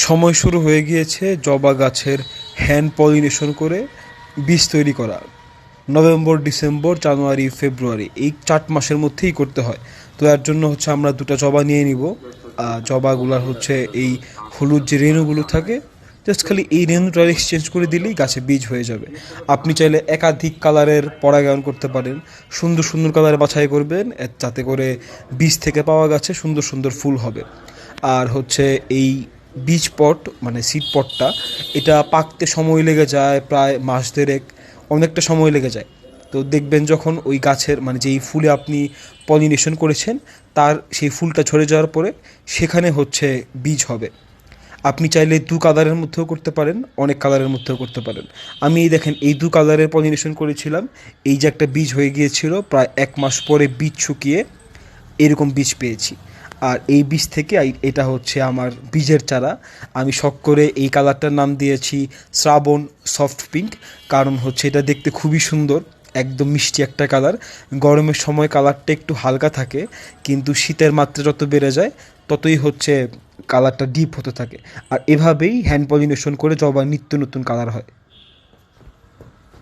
সময় শুরু হয়ে গিয়েছে জবা গাছের হ্যান্ড পলিনেশন করে বীজ তৈরি করা। নভেম্বর, ডিসেম্বর, জানুয়ারি, ফেব্রুয়ারি এই 4 মাসের মধ্যেই করতে হয়। তো এর জন্য হচ্ছে আমরা 2টা জবা নিয়ে নিব। জবাগুলার হচ্ছে এই হলুদ যে রেণুগুলো থাকে, জাস্ট খালি এই রেণুটা এক্সচেঞ্জ করে দিলেই গাছে বীজ হয়ে যাবে। আপনি চাইলে একাধিক কালারের পরাগায়ন করতে পারেন। সুন্দর সুন্দর কালার বাছাই করবেন যাতে করে বীজ থেকে পাওয়া গাছে সুন্দর সুন্দর ফুল হবে। আর হচ্ছে এই বীজ পট মানে সিড পটটা, এটা পাকতে সময় লেগে যায় প্রায় মাস দেড়েক, অনেকটা সময় লেগে যায়। তো দেখবেন যখন ওই গাছের মানে যেই ফুলে আপনি পলিনেশন করেছেন তার সেই ফুলটা ঝরে যাওয়ার পরে সেখানে হচ্ছে বীজ হবে। আপনি চাইলে 2 কালারের মধ্যেও করতে পারেন, অনেক কালারের মধ্যেও করতে পারেন। আমি এই দেখেন এই 2 কালারের পলিনেশন করেছিলাম। এই যে একটা বীজ হয়ে গিয়েছিল, প্রায় 1 মাস পরে বীজ শুকিয়ে এরকম বীজ পেয়েছি। আর এই বীজ থেকে এটা হচ্ছে আমার বীজের চারা। আমি শখ করে এই কালারটার নাম দিয়েছি শ্রাবণ সফট পিঙ্ক, কারণ হচ্ছে এটা দেখতে খুবই সুন্দর, একদম মিষ্টি একটা কালার। গরমের সময় কালারটা একটু হালকা থাকে, কিন্তু শীতের মাত্রা যত বেড়ে যায় ততই হচ্ছে কালারটা ডিপ হতে থাকে। আর এভাবেই হ্যান্ড পলিনেশন করে জবা নিত্য নতুন কালার হয়।